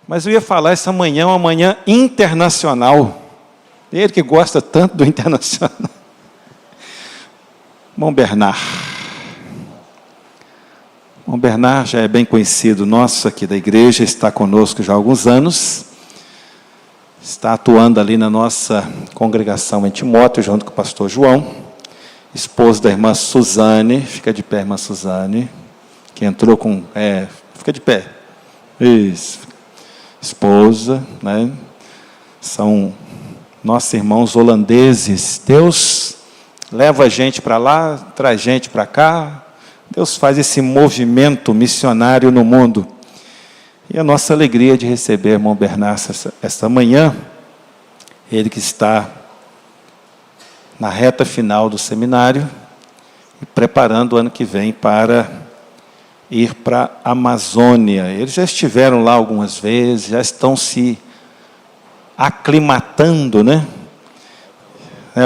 Mas eu ia falar essa manhã, uma manhã internacional. Ele que gosta tanto do internacional. Irmão Bernard. Irmão Bernard já é bem conhecido nosso aqui da igreja, está conosco já há alguns anos. Está atuando ali na nossa congregação em Timóteo, junto com o pastor João. Esposo da irmã Suzane. Fica de pé, irmã Suzane. Que entrou com... fica de pé. Isso. Esposa, né? São nossos irmãos holandeses. Deus leva a gente para lá, traz gente para cá. Deus faz esse movimento missionário no mundo. E a nossa alegria de receber o irmão Bernard esta manhã, ele que está na reta final do seminário e preparando o ano que vem para ir para a Amazônia. Eles já estiveram lá algumas vezes, já estão se aclimatando, né?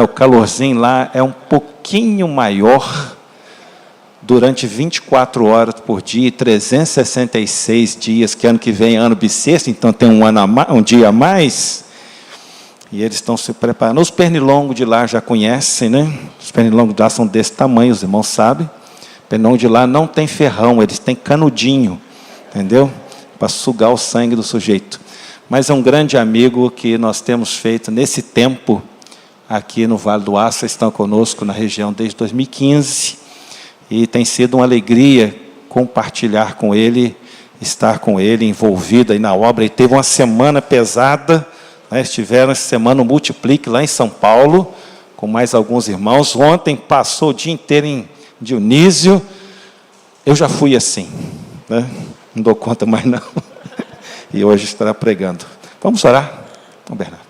O calorzinho lá é um pouquinho maior durante 24 horas por dia, 366 dias, que ano que vem é ano bissexto, então tem um dia a mais. E eles estão se preparando. Os pernilongos de lá já conhecem, né? Os pernilongos de lá são desse tamanho, os irmãos sabem. O pernilongo de lá não tem ferrão, eles têm canudinho, entendeu? Para sugar o sangue do sujeito. Mas é um grande amigo que nós temos feito nesse tempo, aqui no Vale do Aço, estão conosco na região desde 2015. E tem sido uma alegria compartilhar com ele, estar com ele envolvido aí na obra. E teve uma semana pesada, né? Estiveram essa semana no Multiplique, lá em São Paulo, com mais alguns irmãos. Ontem passou o dia inteiro em Dionísio. Eu já fui assim, né? Não dou conta mais não. E hoje estará pregando. Vamos orar? Então, Bernardo.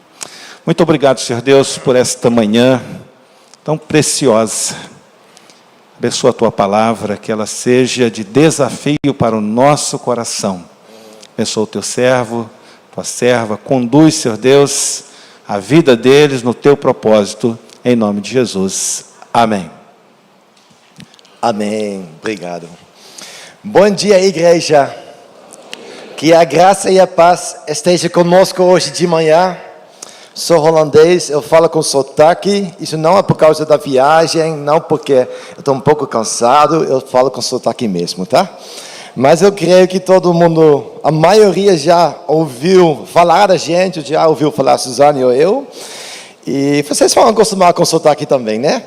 Muito obrigado, Senhor Deus, por esta manhã tão preciosa. Abençoa a Tua palavra, que ela seja de desafio para o nosso coração. Abençoa o Teu servo, Tua serva. Conduz, Senhor Deus, a vida deles no Teu propósito, em nome de Jesus. Amém. Amém. Obrigado. Bom dia, igreja. Que a graça e a paz esteja conosco hoje de manhã. Sou holandês, eu falo com sotaque. Isso não é por causa da viagem, não porque eu estou um pouco cansado, eu falo com sotaque mesmo, tá? Mas eu creio que todo mundo, a maioria já ouviu falar da gente, já ouviu falar Suzane ou eu. E vocês vão acostumar com sotaque também, né?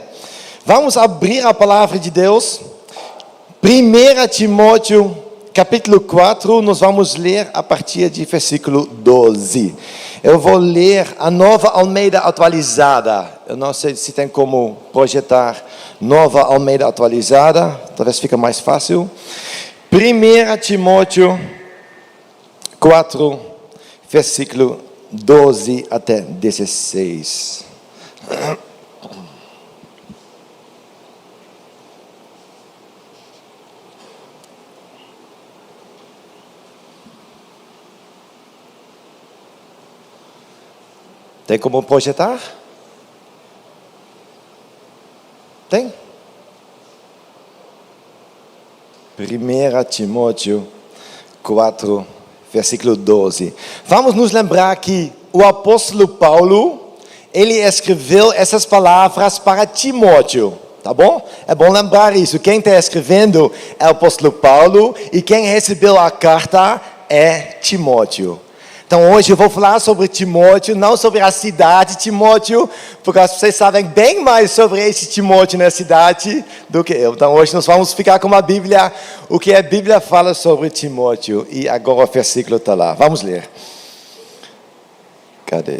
Vamos abrir a palavra de Deus. 1 Timóteo, capítulo 4, nós vamos ler a partir de versículo 12. Eu vou ler a Nova Almeida Atualizada. Eu não sei se tem como projetar Nova Almeida Atualizada. Talvez fique mais fácil. 1 Timóteo 4, versículo 12 até 16. Tem como projetar? Tem? 1 Timóteo 4, versículo 12. Vamos nos lembrar que o apóstolo Paulo, ele escreveu essas palavras para Timóteo, tá bom? É bom lembrar isso. Quem está escrevendo é o apóstolo Paulo e quem recebeu a carta é Timóteo. Então hoje eu vou falar sobre Timóteo, não sobre a cidade de Timóteo, porque vocês sabem bem mais sobre esse Timóteo na cidade do que eu. Então hoje nós vamos ficar com a Bíblia, o que a Bíblia fala sobre Timóteo. E agora o versículo está lá. Vamos ler. Cadê?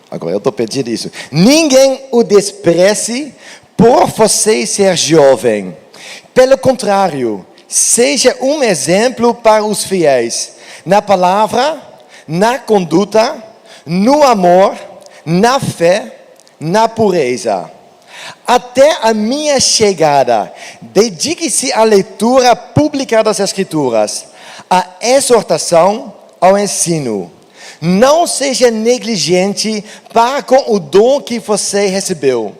Agora eu estou pedindo isso. Ninguém o despreze por você ser jovem. Pelo contrário, seja um exemplo para os fiéis. Na palavra, na conduta, no amor, na fé, na pureza. Até a minha chegada, dedique-se à leitura pública das Escrituras, à exortação, ao ensino. Não seja negligente para com o dom que você recebeu,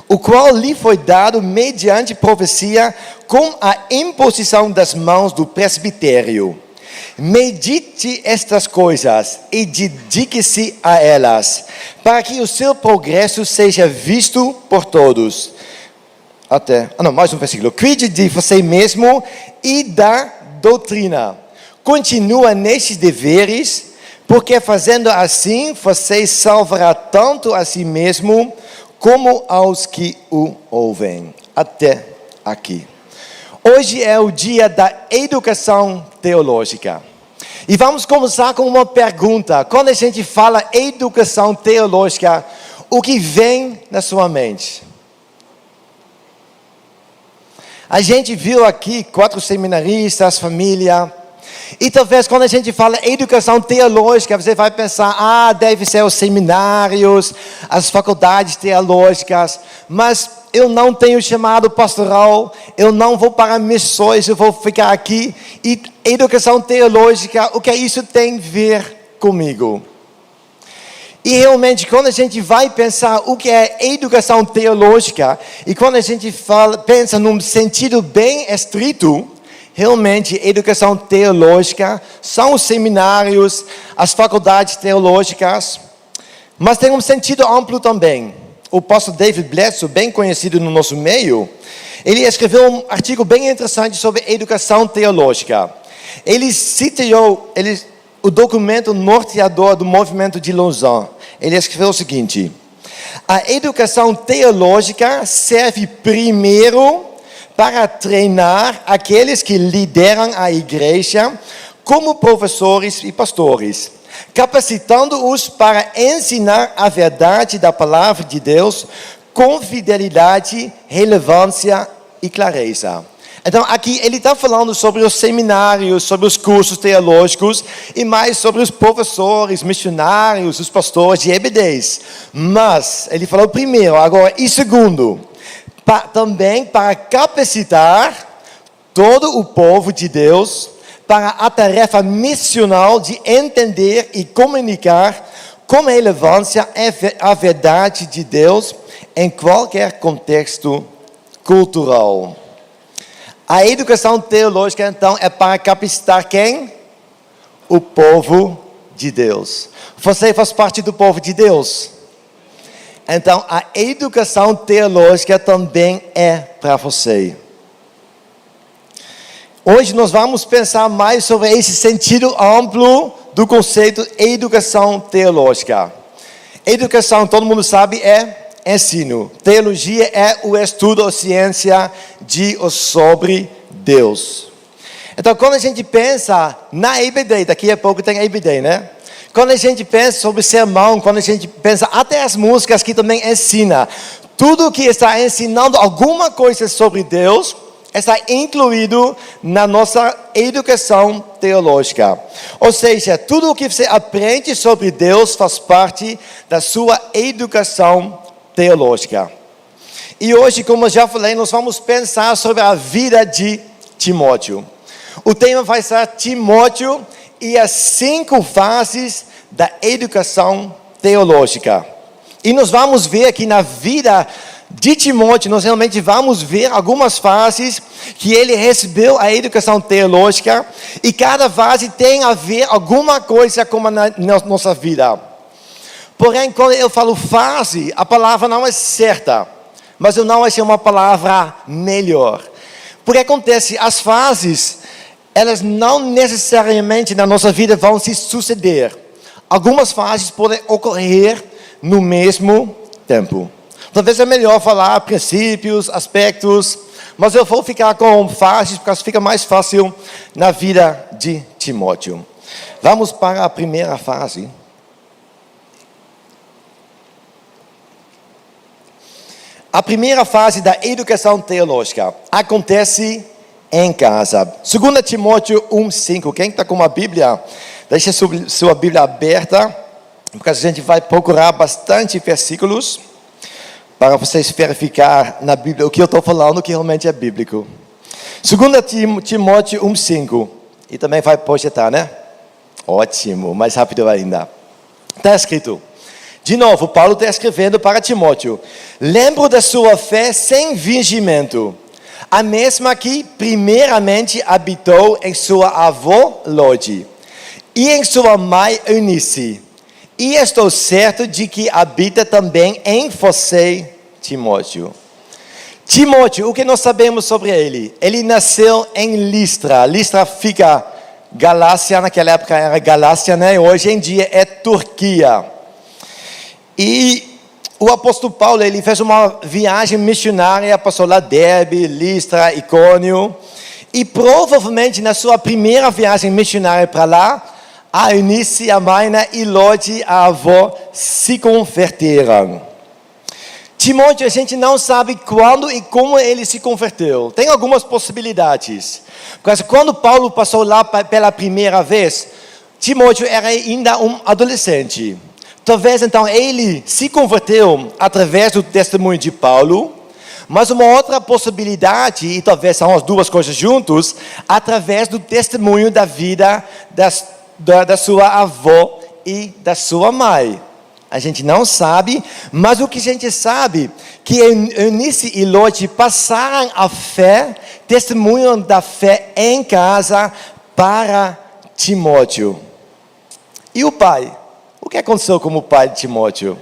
o qual lhe foi dado mediante profecia com a imposição das mãos do presbitério. Medite estas coisas e dedique-se a elas, para que o seu progresso seja visto por todos. Mais um versículo. Cuide de você mesmo e da doutrina. Continua nestes deveres, porque fazendo assim, você salvará tanto a si mesmo como aos que o ouvem. Até aqui. Hoje é o dia da educação teológica. E vamos começar com uma pergunta. Quando a gente fala educação teológica, o que vem na sua mente? A gente viu aqui 4 seminaristas, família. E talvez quando a gente fala educação teológica, você vai pensar, deve ser os seminários, as faculdades teológicas. Mas eu não tenho chamado pastoral, eu não vou para missões, eu vou ficar aqui. E educação teológica, o que isso tem a ver comigo? E realmente, quando a gente vai pensar o que é educação teológica, e quando a gente pensa num sentido bem estrito, realmente, educação teológica são os seminários, as faculdades teológicas, mas tem um sentido amplo também. O pastor David Bledsoe, bem conhecido no nosso meio, ele escreveu um artigo bem interessante sobre educação teológica. Ele citou o documento norteador do movimento de Lausanne. Ele escreveu o seguinte: a educação teológica serve primeiro para treinar aqueles que lideram a igreja como professores e pastores, capacitando-os para ensinar a verdade da palavra de Deus com fidelidade, relevância e clareza. Então, aqui ele está falando sobre os seminários, sobre os cursos teológicos e mais sobre os professores, missionários, os pastores de EBDs. Mas, ele falou primeiro, agora, e segundo, também para capacitar todo o povo de Deus para a tarefa missional de entender e comunicar com relevância a verdade de Deus em qualquer contexto cultural. A educação teológica, então, é para capacitar quem? O povo de Deus. Você faz parte do povo de Deus? Então, a educação teológica também é para você. Hoje nós vamos pensar mais sobre esse sentido amplo do conceito educação teológica. Educação, todo mundo sabe, é ensino. Teologia é o estudo ou ciência sobre Deus. Então, quando a gente pensa na EBD, daqui a pouco tem a EBD, né? Quando a gente pensa sobre sermão, quando a gente pensa até as músicas que também ensina, tudo que está ensinando alguma coisa sobre Deus está incluído na nossa educação teológica. Ou seja, tudo o que você aprende sobre Deus faz parte da sua educação teológica. E hoje, como eu já falei, nós vamos pensar sobre a vida de Timóteo. O tema vai ser Timóteo e as 5 fases da educação teológica. E nós vamos ver aqui na vida de Timóteo, nós realmente vamos ver algumas fases que ele recebeu a educação teológica, e cada fase tem a ver alguma coisa com a nossa vida. Porém, quando eu falo fase, a palavra não é certa, mas eu não achei uma palavra melhor. Porque acontece, as fases, elas não necessariamente na nossa vida vão se suceder. Algumas fases podem ocorrer no mesmo tempo. Talvez é melhor falar princípios, aspectos, mas eu vou ficar com fases, porque fica mais fácil na vida de Timóteo. Vamos para a primeira fase. A primeira fase da educação teológica acontece em casa. 2 Timóteo 1,5. Quem está com a Bíblia, deixa sua Bíblia aberta, porque a gente vai procurar bastante versículos para vocês verificar na Bíblia o que eu estou falando, que realmente é bíblico. 2 Timóteo 1,5. E também vai projetar, né? Ótimo, mais rápido ainda. Está escrito. De novo, Paulo está escrevendo para Timóteo. Lembro da sua fé sem fingimento, A mesma que primeiramente habitou em sua avó Lode e em sua mãe Eunice. E estou certo de que habita também em você, Timóteo. Timóteo, o que nós sabemos sobre ele? Ele nasceu em Listra. Listra fica Galácia, naquela época era Galácia, né? Hoje em dia é Turquia. E o apóstolo Paulo, ele fez uma viagem missionária, passou lá Derbe, Listra, Icônio. E provavelmente na sua primeira viagem missionária para lá, a Eunice, a mãe, e Lode, a avó, se converteram. Timóteo, a gente não sabe quando e como ele se converteu. Tem algumas possibilidades. Porque quando Paulo passou lá pela primeira vez, Timóteo era ainda um adolescente. Talvez então ele se converteu através do testemunho de Paulo, mas uma outra possibilidade, e talvez são as duas coisas juntos, através do testemunho da vida da sua avó e da sua mãe. A gente não sabe, mas o que a gente sabe, que Eunice e Lode passaram a fé, testemunham da fé em casa para Timóteo. E o pai? O que aconteceu com o pai de Timóteo?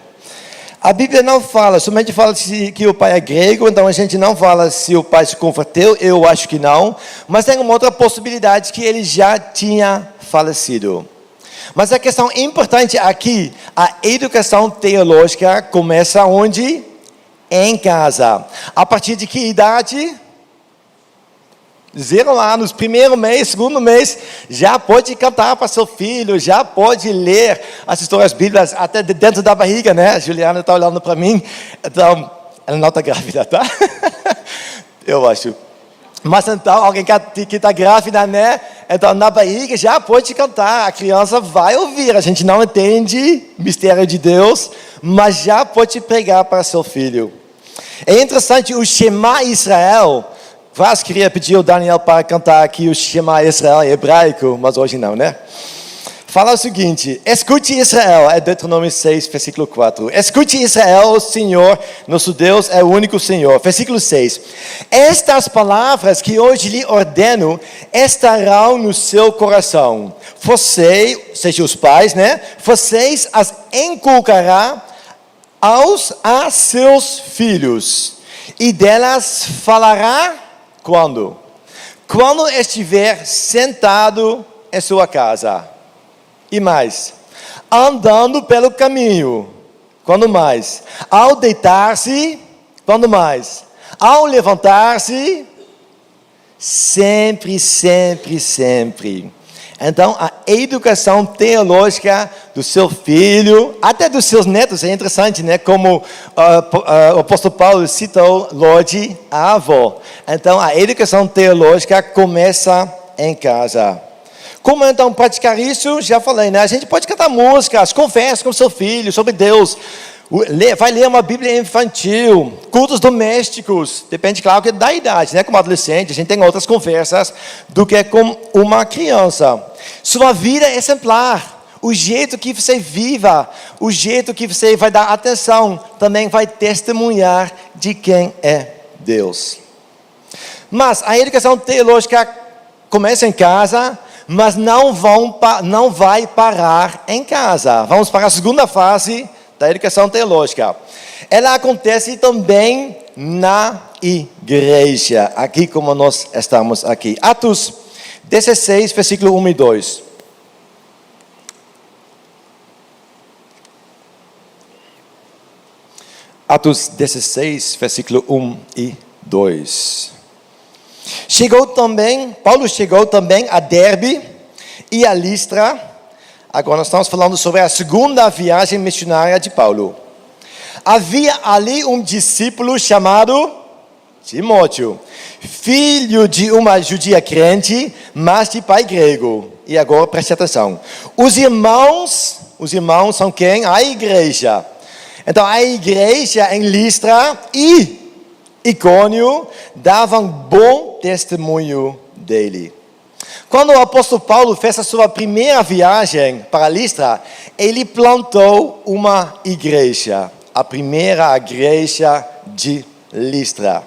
A Bíblia não fala, somente fala que o pai é grego, então a gente não fala se o pai se converteu, eu acho que não. Mas tem uma outra possibilidade que ele já tinha falecido. Mas a questão importante aqui, a educação teológica começa onde? Em casa. A partir de que idade? 0 anos, primeiro mês, segundo mês, já pode cantar para seu filho, já pode ler as histórias bíblicas até dentro da barriga, né? A Juliana está olhando para mim, então, ela não está grávida, tá? Eu acho. Mas então, alguém que está grávida, né? Então, na barriga já pode cantar, a criança vai ouvir. A gente não entende mistério de Deus, mas já pode pregar para seu filho. É interessante, o Shema Israel, quase queria pedir ao Daniel para cantar aqui o Shema Israel em hebraico, mas hoje não, né? Fala o seguinte: escute Israel, é Deuteronômio 6, versículo 4. Escute Israel, o Senhor, nosso Deus é o único Senhor. Versículo 6. Estas palavras que hoje lhe ordeno estarão no seu coração. Você, seja os pais, né? Vocês as inculcará a seus filhos. E delas falará quando? Quando estiver sentado em sua casa. E mais, andando pelo caminho, quando mais? Ao deitar-se, quando mais? Ao levantar-se, sempre, sempre, sempre. Então, a educação teológica do seu filho, até dos seus netos, é interessante, né? Como o apóstolo Paulo citou Lode, a avó. Então, a educação teológica começa em casa. Como então praticar isso? Já falei, né? A gente pode cantar músicas, conversa com seu filho sobre Deus. Vai ler uma Bíblia infantil, cultos domésticos. Depende, claro, da idade, né? Como adolescente, a gente tem outras conversas do que com uma criança. Sua vida é exemplar. O jeito que você viva, o jeito que você vai dar atenção, também vai testemunhar de quem é Deus. Mas a educação teológica começa em casa, mas não vai parar em casa. Vamos para a segunda fase da educação teológica. Ela acontece também na igreja, aqui como nós estamos aqui. Atos 16, versículo 1 e 2. Atos 16, versículo 1 e 2. Paulo chegou também a Derbe e a Listra. Agora nós estamos falando sobre a segunda viagem missionária de Paulo. Havia ali um discípulo chamado Timóteo, filho de uma judia crente, mas de pai grego. E agora preste atenção. Os irmãos são quem? A igreja. Então a igreja em Listra e Icônio davam bom testemunho dele. Quando o apóstolo Paulo fez a sua primeira viagem para Listra, ele plantou uma igreja, a primeira igreja de Listra.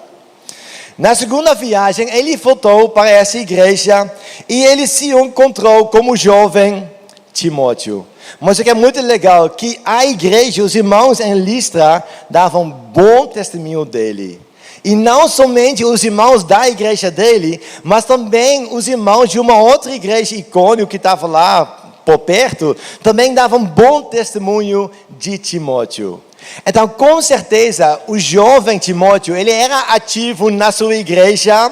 Na segunda viagem, ele voltou para essa igreja e ele se encontrou com o jovem Timóteo. Mas o que é muito legal, que a igreja, os irmãos em Listra, davam bom testemunho dele. E não somente os irmãos da igreja dele, mas também os irmãos de uma outra igreja, Icônio, que estava lá por perto, também davam bom testemunho de Timóteo. Então, com certeza, o jovem Timóteo, ele era ativo na sua igreja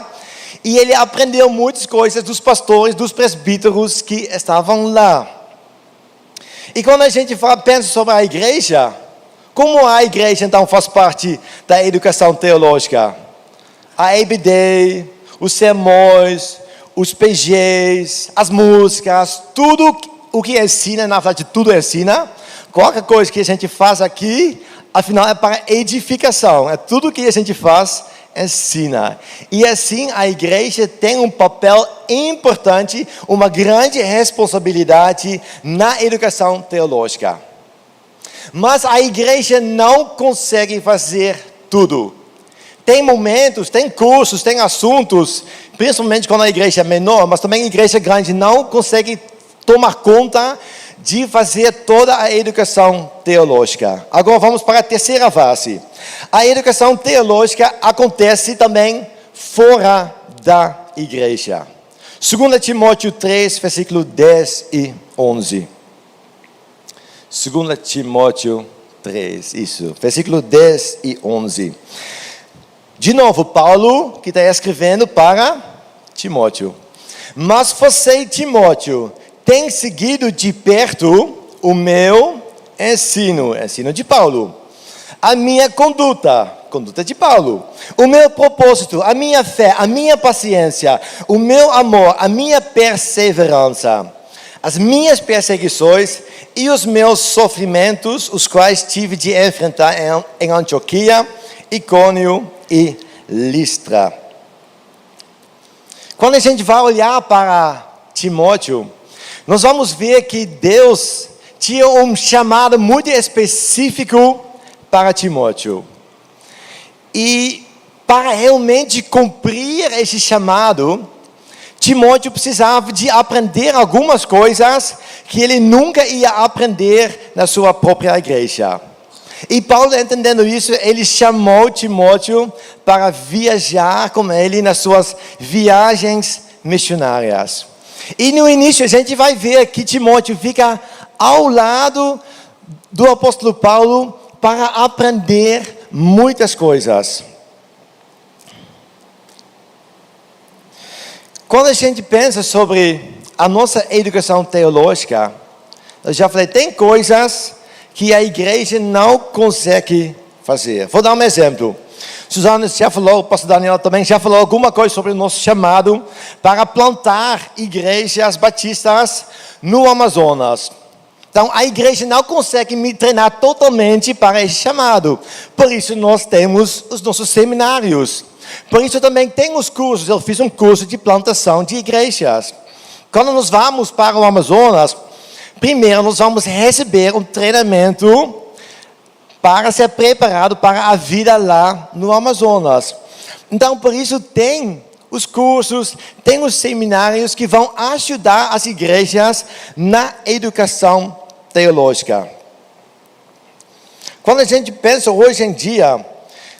e ele aprendeu muitas coisas dos pastores, dos presbíteros que estavam lá. E quando a gente pensa sobre a igreja, como a igreja então faz parte da educação teológica? A EBD, os sermões, os PGs, as músicas, tudo o que ensina, na verdade tudo ensina. Qualquer coisa que a gente faz aqui, afinal é para edificação. É tudo que a gente faz, ensina. E assim a igreja tem um papel importante, uma grande responsabilidade na educação teológica. Mas a igreja não consegue fazer tudo. Tem momentos, tem cursos, tem assuntos, principalmente quando a igreja é menor, mas também a igreja grande não consegue tomar conta de fazer toda a educação teológica. Agora vamos para a terceira fase. A educação teológica acontece também fora da igreja. 2 Timóteo 3, versículo 10 e 11. 2 Timóteo 3, isso, versículo 10 e 11. De novo, Paulo, que está escrevendo para Timóteo. Mas você, Timóteo, tem seguido de perto o meu ensino de Paulo, a minha conduta de Paulo, o meu propósito, a minha fé, a minha paciência, o meu amor, a minha perseverança, as minhas perseguições e os meus sofrimentos, os quais tive de enfrentar em Antioquia, Icônio e Listra. Quando a gente vai olhar para Timóteo, nós vamos ver que Deus tinha um chamado muito específico para Timóteo. E para realmente cumprir esse chamado, Timóteo precisava de aprender algumas coisas que ele nunca ia aprender na sua própria igreja. E Paulo, entendendo isso, ele chamou Timóteo para viajar com ele nas suas viagens missionárias. E no início a gente vai ver que Timóteo fica ao lado do apóstolo Paulo para aprender muitas coisas. Quando a gente pensa sobre a nossa educação teológica, eu já falei, tem coisas que a igreja não consegue fazer. Vou dar um exemplo. Suzana já falou, o pastor Daniel também já falou alguma coisa sobre o nosso chamado para plantar igrejas batistas no Amazonas. Então, a igreja não consegue me treinar totalmente para esse chamado. Por isso, nós temos os nossos seminários. Por isso, também tem os cursos. Eu fiz um curso de plantação de igrejas. Quando nós vamos para o Amazonas, primeiro nós vamos receber um treinamento para ser preparado para a vida lá no Amazonas. Então, por isso, tem os cursos, tem os seminários que vão ajudar as igrejas na educação teológica. Quando a gente pensa hoje em dia,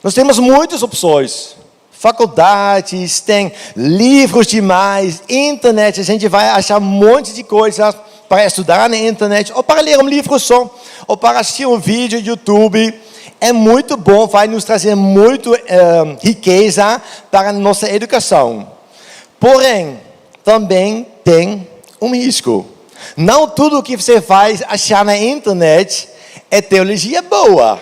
nós temos muitas opções. Faculdades, tem livros demais, internet, a gente vai achar um monte de coisas para estudar na internet, ou para ler um livro só, ou para assistir um vídeo no YouTube. É muito bom, vai nos trazer muito riqueza para a nossa educação. Porém, também tem um risco. Não tudo que você vai achar na internet é teologia boa.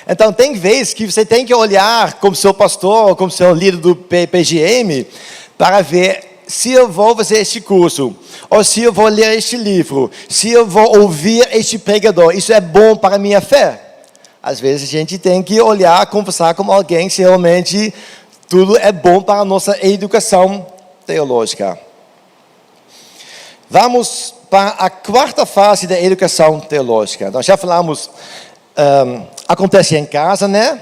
Então, tem vezes que você tem que olhar como seu pastor, como seu líder do PGM, para ver se eu vou fazer este curso, ou se eu vou ler este livro, se eu vou ouvir este pregador. Isso é bom para a minha fé. Às vezes a gente tem que olhar, conversar com alguém se realmente tudo é bom para a nossa educação teológica. Vamos para a quarta fase da educação teológica. Nós já falamos, acontece em casa, né?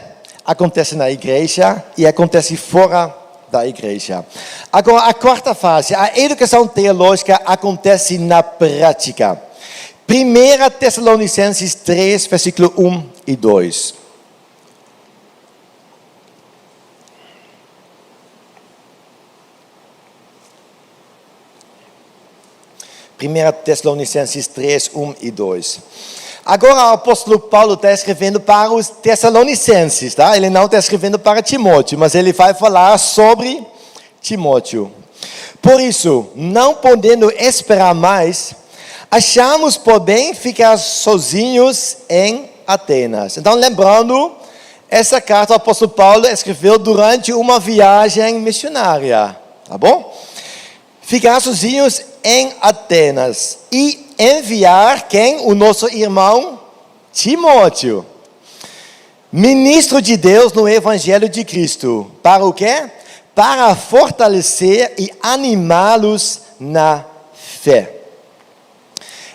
acontece na igreja e acontece fora da igreja. Agora, a quarta fase, a educação teológica acontece na prática. 1 Tessalonicenses 3, versículo 1 e 2. Primeira Tessalonicenses 3, 1 e 2. Agora o apóstolo Paulo está escrevendo para os Tessalonicenses, tá? Ele não está escrevendo para Timóteo, mas ele vai falar sobre Timóteo. Por isso, não podendo esperar mais, achamos por bem ficar sozinhos em Atenas. Então, lembrando, essa carta o apóstolo Paulo escreveu durante uma viagem missionária, tá bom? Ficar sozinhos em Atenas e enviar quem? O nosso irmão Timóteo, ministro de Deus no Evangelho de Cristo. Para o quê? Para fortalecer e animá-los na fé.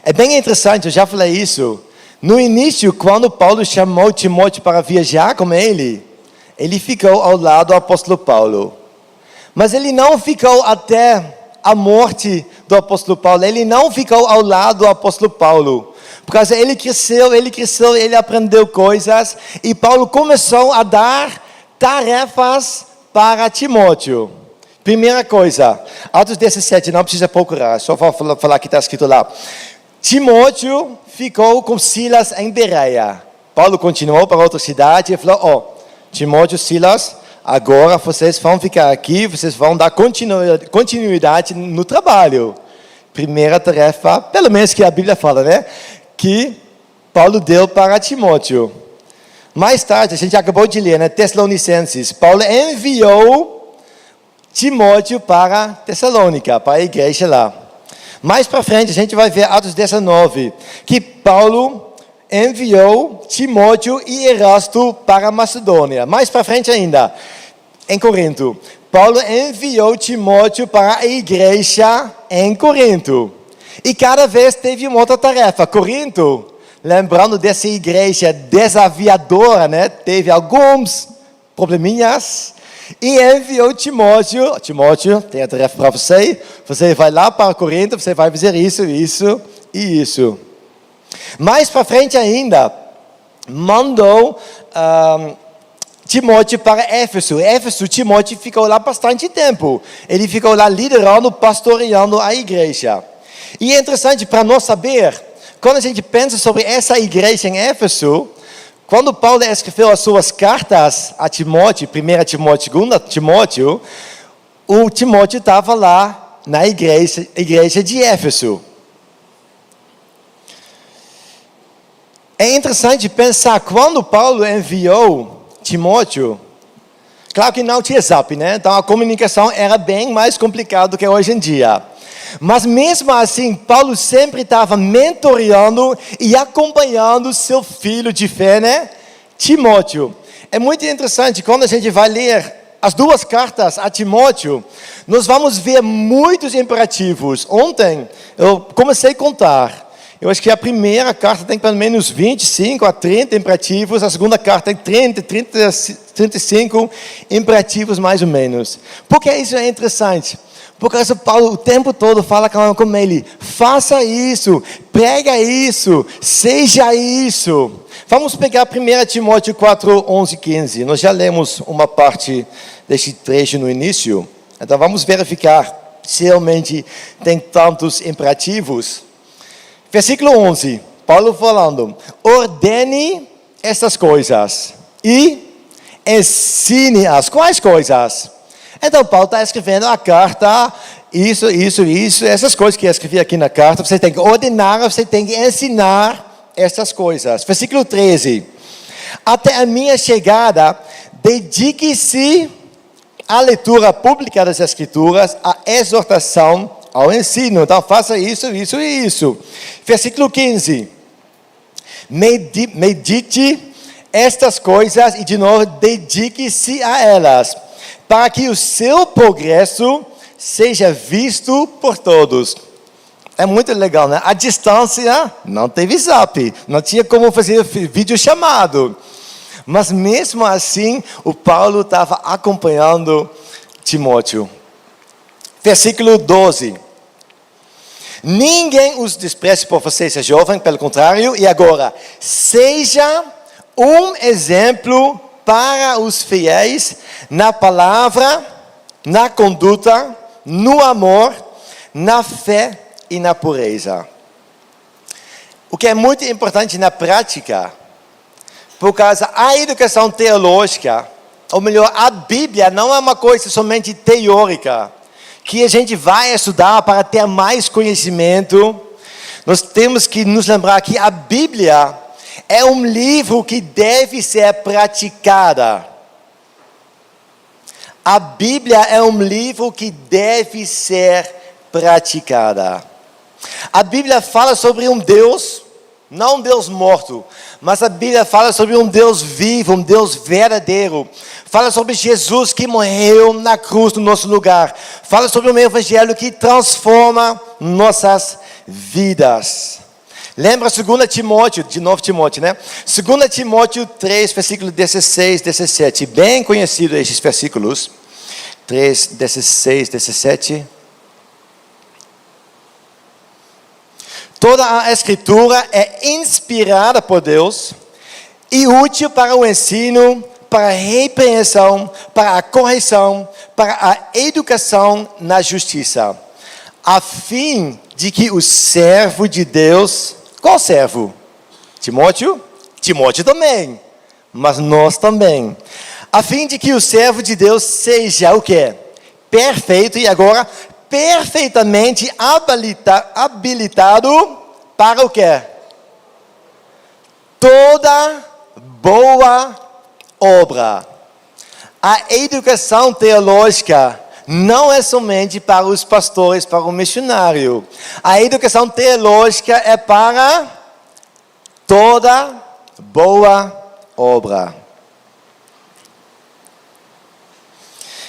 É bem interessante, eu já falei isso. No início, quando Paulo chamou Timóteo para viajar com ele ficou ao lado do apóstolo Paulo. Mas ele não ficou até a morte do apóstolo Paulo. Ele não ficou ao lado do apóstolo Paulo. Porque ele cresceu, ele aprendeu coisas. E Paulo começou a dar tarefas para Timóteo. Primeira coisa, Atos 17, não precisa procurar, só vou falar que está escrito lá. Timóteo ficou com Silas em Bereia. Paulo continuou para outra cidade e falou, Timóteo, Silas, agora vocês vão ficar aqui, vocês vão dar continuidade no trabalho. Primeira tarefa, pelo menos que a Bíblia fala, né? Que Paulo deu para Timóteo. Mais tarde, a gente acabou de ler, né? Tessalonicenses. Paulo enviou Timóteo para Tessalônica, para a igreja lá. Mais para frente, a gente vai ver Atos 19, que Paulo enviou Timóteo e Erasto para a Macedônia. Mais para frente ainda, em Corinto, Paulo enviou Timóteo para a igreja em Corinto. E cada vez teve uma outra tarefa. Corinto, lembrando dessa igreja desafiadora, né? Teve alguns probleminhas. E enviou Timóteo. Timóteo, tem a tarefa para você. Você vai lá para Corinto, você vai fazer isso, isso e isso. Mais para frente ainda, mandou Timóteo para Éfeso. Timóteo ficou lá bastante tempo. Ele ficou lá liderando, pastoreando a igreja. E é interessante para nós saber, quando a gente pensa sobre essa igreja em Éfeso, quando Paulo escreveu as suas cartas a Timóteo, 1 Timóteo, 2 Timóteo, o Timóteo estava lá na igreja de Éfeso. É interessante pensar, quando Paulo enviou Timóteo, claro que não tinha Zap, né? Então a comunicação era bem mais complicada do que hoje em dia. Mas mesmo assim, Paulo sempre estava mentoreando e acompanhando seu filho de fé, né? Timóteo. É muito interessante, quando a gente vai ler as duas cartas a Timóteo, nós vamos ver muitos imperativos. Ontem, eu comecei a contar. Eu acho que a primeira carta tem pelo menos 25 a 30 imperativos, a segunda carta tem 35 imperativos mais ou menos. Por que isso é interessante? Porque Paulo o tempo todo fala com ele, faça isso, prega isso, seja isso. Vamos pegar 1 Timóteo 4, 11 e 15. Nós já lemos uma parte deste trecho no início. Então vamos verificar se realmente tem tantos imperativos. Versículo 11, Paulo falando, ordene estas coisas e ensine-as. Quais coisas? Então Paulo está escrevendo a carta, isso, essas coisas que eu escrevi aqui na carta, você tem que ordenar, você tem que ensinar essas coisas. Versículo 13, até a minha chegada, dedique-se à leitura pública das Escrituras, à exortação, ao ensino. Então faça isso e isso. Versículo 15, medite estas coisas e de novo dedique-se a elas, para que o seu progresso seja visto por todos. É muito legal, né? A distância, não teve Zap, não tinha como fazer vídeo chamado. Mas mesmo assim, o Paulo estava acompanhando Timóteo. Versículo 12. Ninguém os despreze por você ser jovem, pelo contrário. E agora, seja um exemplo para os fiéis na palavra, na conduta, no amor, na fé e na pureza. O que é muito importante na prática, por causa a educação teológica, ou melhor, a Bíblia não é uma coisa somente teórica, que a gente vai estudar para ter mais conhecimento. Nós temos que nos lembrar que a Bíblia é um livro que deve ser praticada. A Bíblia é um livro que deve ser praticada. A Bíblia fala sobre um Deus, não um Deus morto, mas a Bíblia fala sobre um Deus vivo, um Deus verdadeiro. Fala sobre Jesus que morreu na cruz no nosso lugar. Fala sobre um evangelho que transforma nossas vidas. Lembra 2 Timóteo, de novo Timóteo, né? 2 Timóteo 3, versículo 16, 17. Bem conhecido esses versículos. 3, 16, 17. Toda a Escritura é inspirada por Deus e útil para o ensino, para a repreensão, para a correção, para a educação na justiça, a fim de que o servo de Deus, qual servo? Timóteo? Timóteo também, mas nós também. A fim de que o servo de Deus seja o quê? Perfeito e agora perfeitamente habilitado para o quê? Toda boa obra. A educação teológica não é somente para os pastores, para o missionário. A educação teológica é para toda boa obra.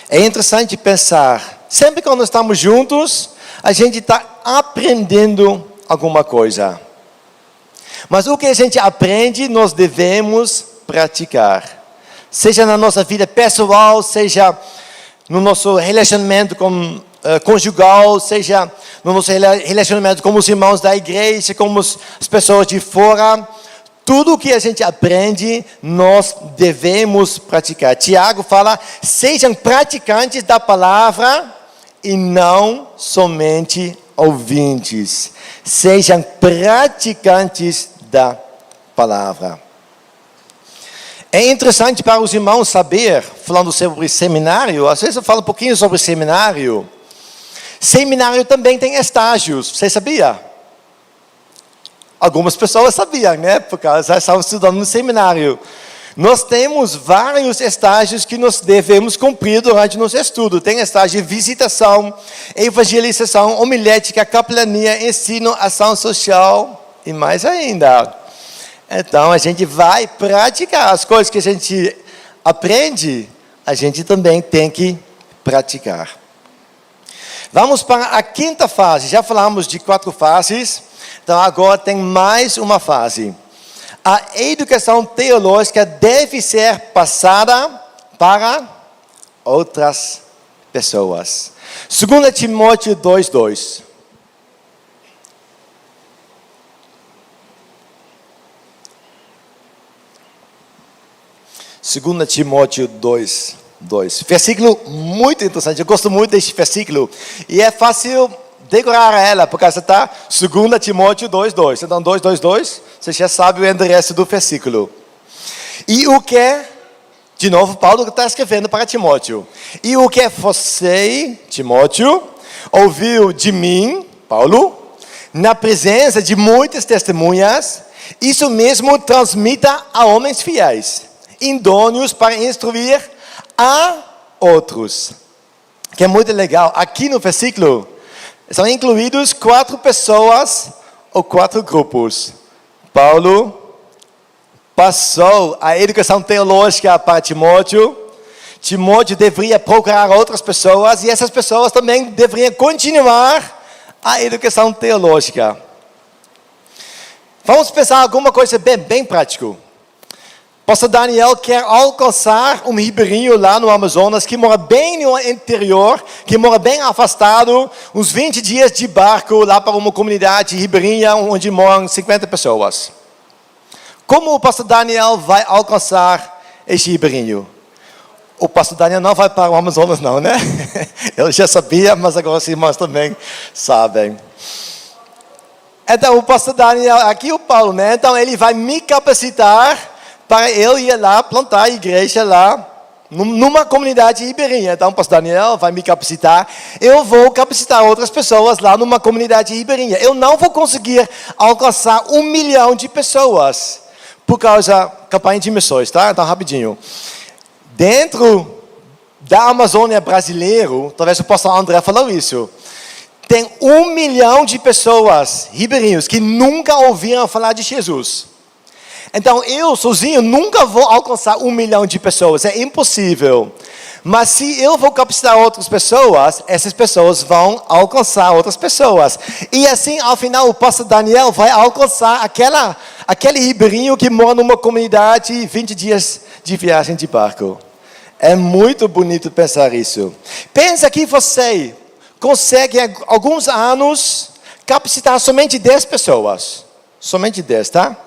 É interessante pensar, sempre quando estamos juntos, a gente está aprendendo alguma coisa. Mas o que a gente aprende, nós devemos praticar. Seja na nossa vida pessoal, seja no nosso relacionamento conjugal, seja no nosso relacionamento com os irmãos da igreja, com as pessoas de fora. Tudo o que a gente aprende, nós devemos praticar. Tiago fala, sejam praticantes da palavra e não somente ouvintes. Sejam praticantes da palavra. É interessante para os irmãos saber, falando sobre seminário, às vezes eu falo um pouquinho sobre seminário. Seminário também tem estágios, você sabia? Algumas pessoas sabiam, né? Porque elas já estavam estudando no seminário. Nós temos vários estágios que nós devemos cumprir durante o nosso estudo. Tem estágio de visitação, evangelização, homilética, capelania, ensino, ação social e mais ainda. Então, a gente vai praticar as coisas que a gente aprende, a gente também tem que praticar. Vamos para a quinta fase. Já falamos de 4 fases, então agora tem mais uma fase. A educação teológica deve ser passada para outras pessoas. 2 Timóteo 2:2. Segunda Timóteo 2:2. Versículo muito interessante. Eu gosto muito deste versículo. E é fácil decorar ela, porque você está 2 Timóteo 2:2. Então 2:2:2, você já sabe o endereço do versículo. E o que, de novo, Paulo está escrevendo para Timóteo. E o que você, Timóteo, ouviu de mim, Paulo, na presença de muitas testemunhas, isso mesmo transmita a homens fiéis, idôneos para instruir a outros. Que é muito legal. Aqui no versículo são incluídos 4 pessoas ou 4 grupos. Paulo passou a educação teológica para Timóteo. Timóteo deveria procurar outras pessoas e essas pessoas também deveriam continuar a educação teológica. Vamos pensar alguma coisa bem prático. Pastor Daniel quer alcançar um ribeirinho lá no Amazonas, que mora bem no interior, que mora bem afastado, uns 20 dias de barco lá para uma comunidade ribeirinha, onde moram 50 pessoas. Como o pastor Daniel vai alcançar esse ribeirinho? O pastor Daniel não vai para o Amazonas não, né? Eu já sabia, mas agora os irmãos também sabem. Então, o pastor Daniel, aqui o Paulo, né? Então, ele vai me capacitar para eu ir lá plantar a igreja lá, numa comunidade ribeirinha. Então, o pastor Daniel vai me capacitar. Eu vou capacitar outras pessoas lá numa comunidade ribeirinha. Eu não vou conseguir alcançar 1 milhão de pessoas por causa da campanha de missões, tá? Então, rapidinho. Dentro da Amazônia brasileira, talvez o pastor André falou isso, tem 1 milhão de pessoas, ribeirinhos, que nunca ouviram falar de Jesus. Então, eu sozinho nunca vou alcançar 1 milhão de pessoas, é impossível. Mas se eu vou capacitar outras pessoas, essas pessoas vão alcançar outras pessoas. E assim, ao final, o pastor Daniel vai alcançar aquele ribeirinho que mora numa comunidade 20 dias de viagem de barco. É muito bonito pensar isso. Pensa que você consegue, em alguns anos, capacitar somente 10 pessoas. Somente 10, tá?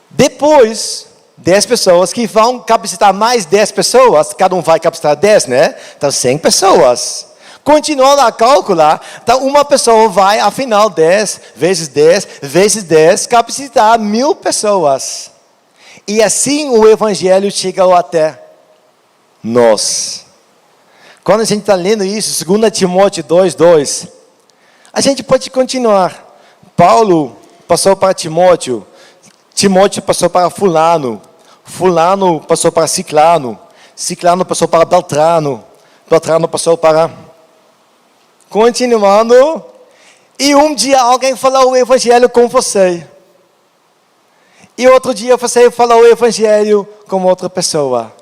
Depois, 10 pessoas que vão capacitar mais 10 pessoas, cada um vai capacitar 10, né? Então, 100 pessoas. Continuando a calcular, então uma pessoa vai, afinal, 10 vezes 10 vezes 10, capacitar 1000 pessoas. E assim o Evangelho chegou até nós. Quando a gente está lendo isso, 2 Timóteo 2:2, a gente pode continuar. Paulo passou para Timóteo, Timóteo passou para fulano, fulano passou para ciclano, ciclano passou para Beltrano, Beltrano passou para... Continuando, e um dia alguém falou o Evangelho com você. E outro dia você falou o Evangelho com outra pessoa.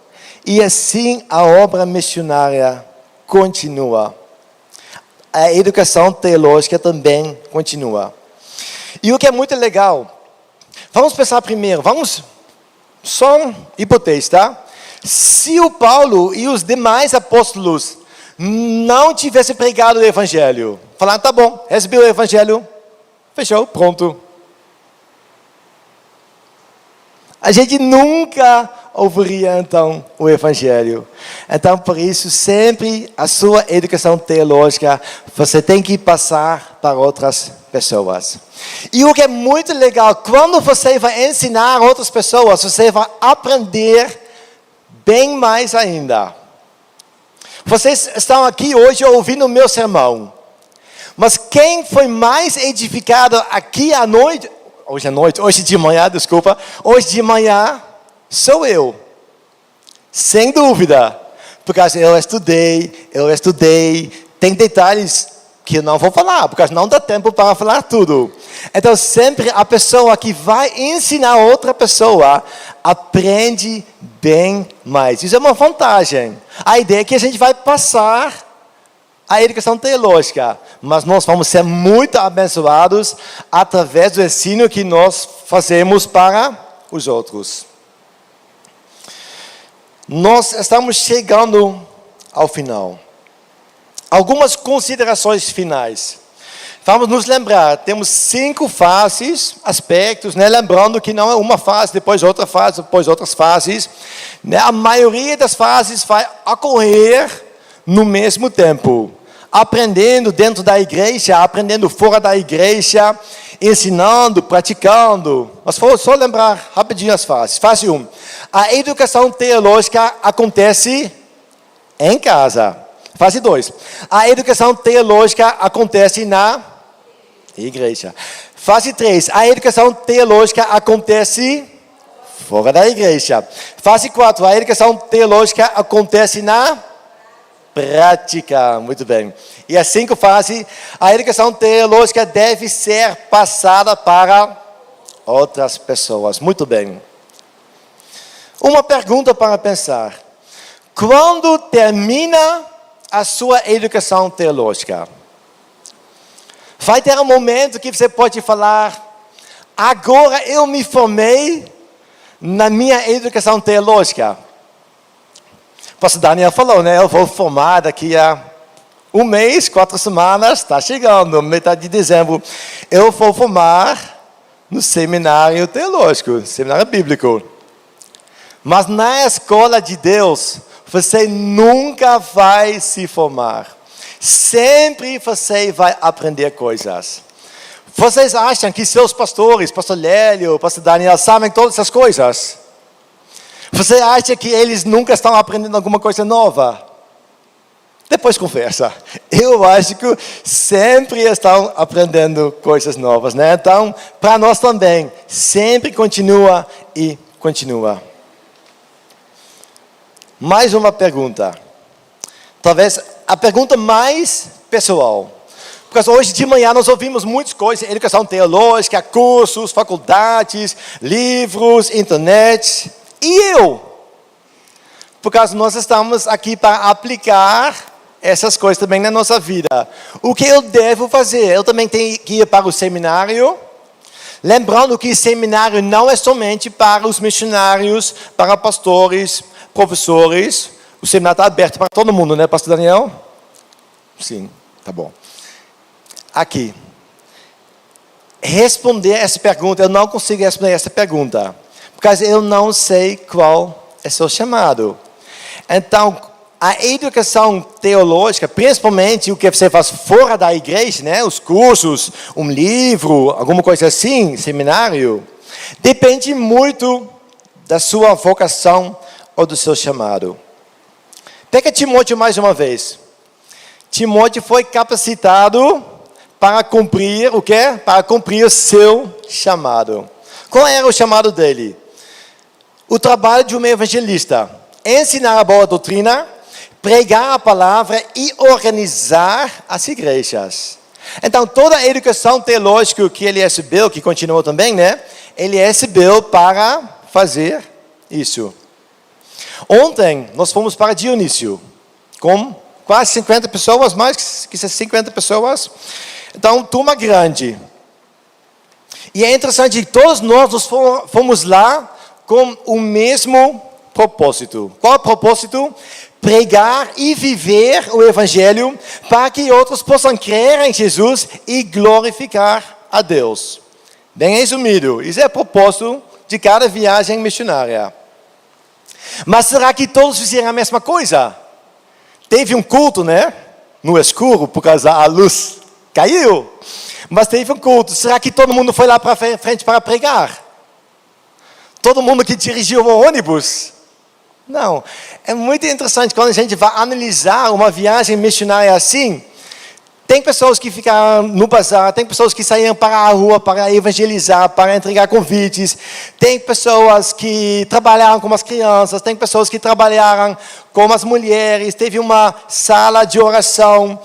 E assim a obra missionária continua. A educação teológica também continua. E o que é muito legal, vamos pensar primeiro, só hipótese, tá? Se o Paulo e os demais apóstolos não tivessem pregado o Evangelho, falaram, tá bom, recebi o Evangelho, fechou, pronto. A gente nunca ouviria, então, o Evangelho. Então, por isso, sempre a sua educação teológica, você tem que passar para outras pessoas. E o que é muito legal, quando você vai ensinar outras pessoas, você vai aprender bem mais ainda. Vocês estão aqui hoje ouvindo o meu sermão. Mas quem foi mais edificado aqui à noite... Hoje de manhã, sou eu. Sem dúvida. Porque eu estudei. Tem detalhes que eu não vou falar, porque não dá tempo para falar tudo. Então, sempre a pessoa que vai ensinar outra pessoa, aprende bem mais. Isso é uma vantagem. A ideia é que a gente vai passar a educação teológica, mas nós vamos ser muito abençoados através do ensino que nós fazemos para os outros. Nós estamos chegando ao final. Algumas considerações finais. Vamos nos lembrar, temos 5 fases, aspectos, né? Lembrando que não é uma fase, depois outra fase, depois outras fases. Né? A maioria das fases vai ocorrer no mesmo tempo. Aprendendo dentro da igreja, aprendendo fora da igreja, ensinando, praticando. Mas vou só lembrar rapidinho as fases. Fase 1. A educação teológica acontece em casa. Fase 2. A educação teológica acontece na igreja. Fase 3. A educação teológica acontece fora da igreja. Fase 4. A educação teológica acontece na prática. Muito bem. E a 5 fase, a educação teológica deve ser passada para outras pessoas. Muito bem. Uma pergunta para pensar. Quando termina a sua educação teológica? Vai ter um momento que você pode falar, agora eu me formei na minha educação teológica. O pastor Daniel falou, né? Eu vou formar daqui a 1 mês, 4 semanas, está chegando, metade de dezembro. Eu vou formar no seminário teológico, seminário bíblico. Mas na escola de Deus, você nunca vai se formar. Sempre você vai aprender coisas. Vocês acham que seus pastores, pastor Lélio, pastor Daniel, sabem todas essas coisas? Você acha que eles nunca estão aprendendo alguma coisa nova? Depois conversa. Eu acho que sempre estão aprendendo coisas novas, né? Então, para nós também, sempre continua e continua. Mais uma pergunta. Talvez a pergunta mais pessoal. Porque hoje de manhã nós ouvimos muitas coisas, educação teológica, cursos, faculdades, livros, internet. E eu? Por causa nós estamos aqui para aplicar essas coisas também na nossa vida. O que eu devo fazer? Eu também tenho que ir para o seminário. Lembrando que seminário não é somente para os missionários, para pastores, professores. O seminário está aberto para todo mundo, né, pastor Daniel? Sim, tá bom. Aqui. Responder essa pergunta, eu não consigo responder essa pergunta. Porque eu não sei qual é seu chamado. Então, a educação teológica, principalmente o que você faz fora da igreja, né? Os cursos, um livro, alguma coisa assim, seminário, depende muito da sua vocação ou do seu chamado. Pega Timóteo mais uma vez. Timóteo foi capacitado para cumprir o quê? Para cumprir o seu chamado. Qual era o chamado dele? O trabalho de um evangelista. Ensinar a boa doutrina, pregar a palavra e organizar as igrejas. Então, toda a educação teológica que ele recebeu, que continuou também, né? Ele recebeu para fazer isso. Ontem, nós fomos para Dionísio, com quase 50 pessoas, mais que 50 pessoas. Então, turma grande. E é interessante que todos nós fomos lá com o mesmo propósito. Qual é o propósito? Pregar e viver o Evangelho para que outros possam crer em Jesus e glorificar a Deus. Bem resumido, isso é o propósito de cada viagem missionária. Mas será que todos fizeram a mesma coisa? Teve um culto, né? No escuro, por causa da luz caiu. Mas teve um culto. Será que todo mundo foi lá para frente para pregar? Todo mundo que dirigiu o ônibus? Não. É muito interessante quando a gente vai analisar uma viagem missionária assim. Tem pessoas que ficaram no bazar, tem pessoas que saíram para a rua para evangelizar, para entregar convites. Tem pessoas que trabalharam com as crianças, tem pessoas que trabalharam com as mulheres. Teve uma sala de oração,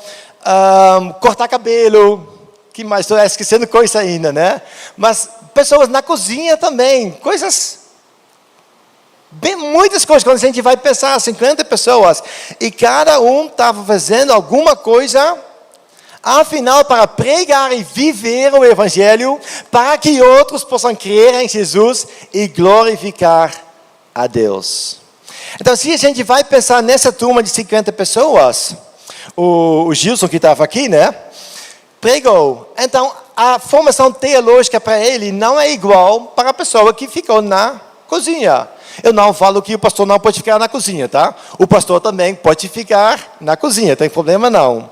cortar cabelo, que mais? Estou esquecendo coisa ainda, né? Mas pessoas na cozinha também, coisas... muitas coisas, quando a gente vai pensar, 50 pessoas, e cada um estava fazendo alguma coisa, afinal, para pregar e viver o Evangelho, para que outros possam crer em Jesus e glorificar a Deus. Então, se a gente vai pensar nessa turma de 50 pessoas, o Gilson que estava aqui, né, pregou. Então, a formação teológica para ele não é igual para a pessoa que ficou na cozinha. Eu não falo que o pastor não pode ficar na cozinha, tá? O pastor também pode ficar na cozinha, não tem problema não.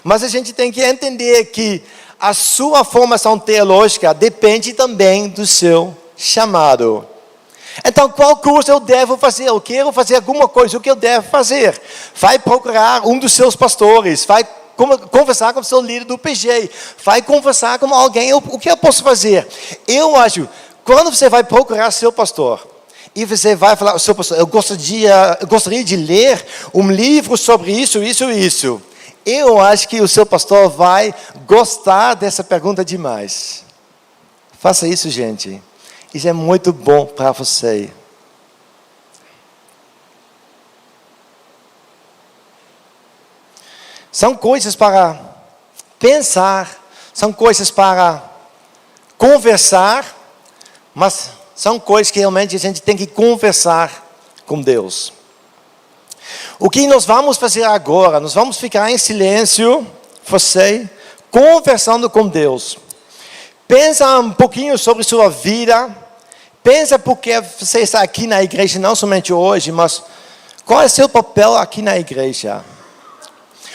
Mas a gente tem que entender que a sua formação teológica depende também do seu chamado. Então, qual curso eu devo fazer? Eu quero fazer alguma coisa, o que eu devo fazer? Vai procurar um dos seus pastores, vai conversar com o seu líder do PG, vai conversar com alguém, o que eu posso fazer? Eu acho, quando você vai procurar seu pastor, e você vai falar, seu pastor, eu gostaria de ler um livro sobre isso, isso e isso. Eu acho que o seu pastor vai gostar dessa pergunta demais. Faça isso, gente. Isso é muito bom para você. São coisas para pensar, são coisas para conversar, mas são coisas que realmente a gente tem que conversar com Deus. O que nós vamos fazer agora? Nós vamos ficar em silêncio, você, conversando com Deus. Pensa um pouquinho sobre sua vida. Pensa porque você está aqui na igreja, não somente hoje, mas qual é o seu papel aqui na igreja?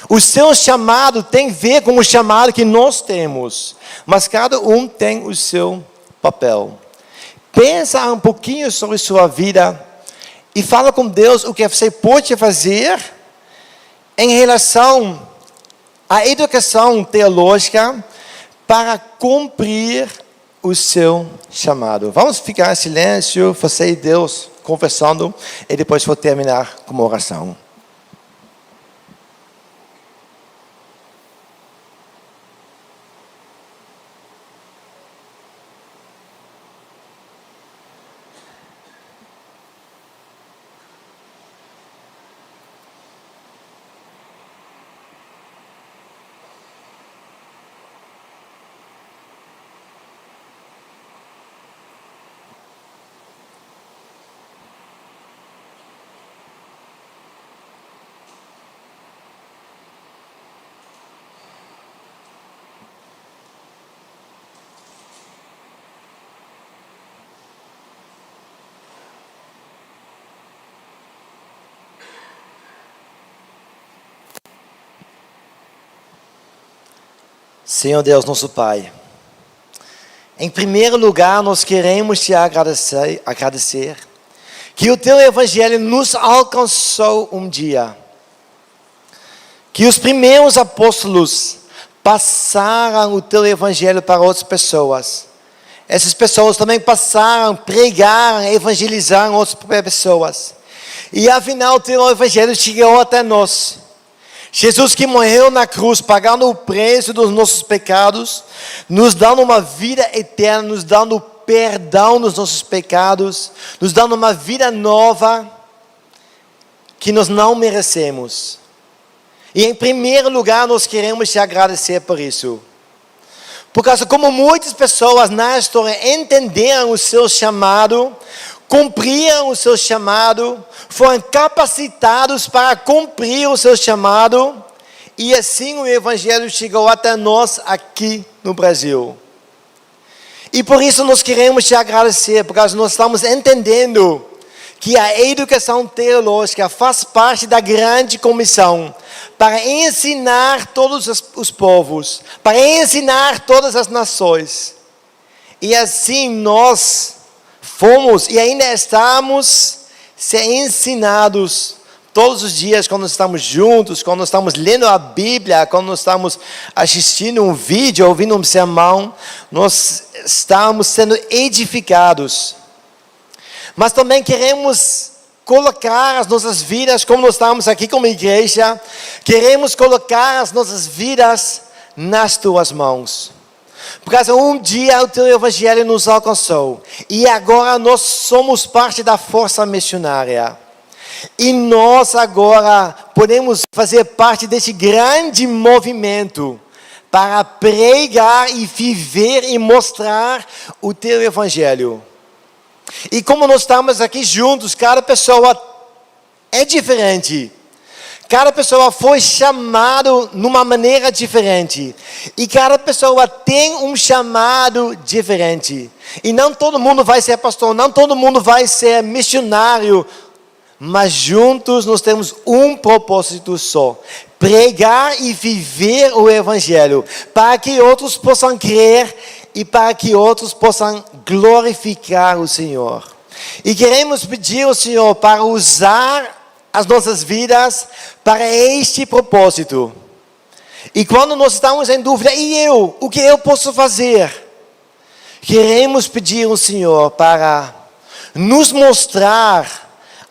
O seu chamado tem a ver com o chamado que nós temos, mas cada um tem o seu papel. Pensa um pouquinho sobre sua vida e fala com Deus o que você pode fazer em relação à educação teológica para cumprir o seu chamado. Vamos ficar em silêncio, você e Deus conversando, e depois vou terminar com uma oração. Senhor Deus, nosso Pai, em primeiro lugar nós queremos te agradecer que o Teu Evangelho nos alcançou um dia, que os primeiros apóstolos passaram o Teu Evangelho para outras pessoas. Essas pessoas também passaram, pregaram, evangelizaram outras pessoas. E afinal o Teu Evangelho chegou até nós. Jesus que morreu na cruz, pagando o preço dos nossos pecados, nos dando uma vida eterna, nos dando perdão dos nossos pecados, nos dando uma vida nova que nós não merecemos. E em primeiro lugar nós queremos te agradecer por isso. Por causa como muitas pessoas na história entenderam o seu chamado, cumpriram o seu chamado, foram capacitados para cumprir o seu chamado, e assim o Evangelho chegou até nós aqui no Brasil. E por isso nós queremos te agradecer, porque nós estamos entendendo que a educação teológica faz parte da grande comissão para ensinar todos os povos, para ensinar todas as nações. E assim nós fomos e ainda estamos ser ensinados todos os dias quando estamos juntos, quando estamos lendo a Bíblia, quando estamos assistindo um vídeo, ouvindo um sermão, nós estamos sendo edificados. Mas também queremos colocar as nossas vidas, como nós estamos aqui como igreja, queremos colocar as nossas vidas nas tuas mãos. Porque um dia o teu Evangelho nos alcançou. E agora nós somos parte da força missionária. E nós agora podemos fazer parte desse grande movimento para pregar e viver e mostrar o teu Evangelho. E como nós estamos aqui juntos, cada pessoa é diferente. Cada pessoa foi chamado numa maneira diferente. E cada pessoa tem um chamado diferente. E não todo mundo vai ser pastor, não todo mundo vai ser missionário. Mas juntos nós temos um propósito só: pregar e viver o Evangelho, para que outros possam crer e para que outros possam glorificar o Senhor. E queremos pedir ao Senhor para usar as nossas vidas para este propósito. E quando nós estamos em dúvida, o que eu posso fazer? Queremos pedir ao Senhor para nos mostrar,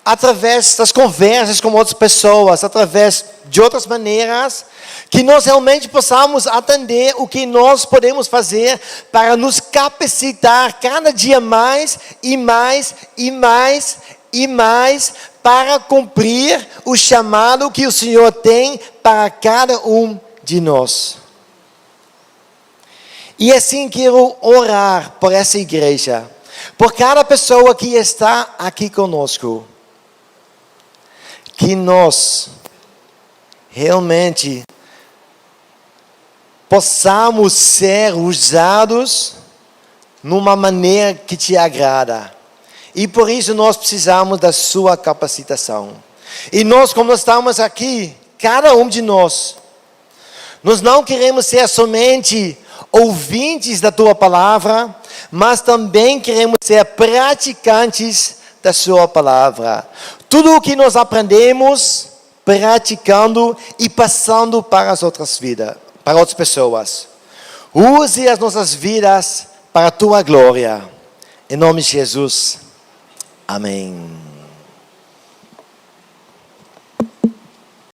através das conversas com outras pessoas, através de outras maneiras, que nós realmente possamos atender o que nós podemos fazer para nos capacitar cada dia mais e mais e mais e mais para cumprir o chamado que o Senhor tem para cada um de nós. E assim quero orar por essa igreja, Por cada pessoa que está aqui conosco, que nós realmente possamos ser usados numa maneira que te agrada. E por isso nós precisamos da sua capacitação. E nós, como estamos aqui, cada um de nós não queremos ser somente ouvintes da tua palavra, mas também queremos ser praticantes da sua palavra. Tudo o que nós aprendemos, praticando e passando para as outras vidas, para outras pessoas. Use as nossas vidas para a tua glória. Em nome de Jesus. Amém.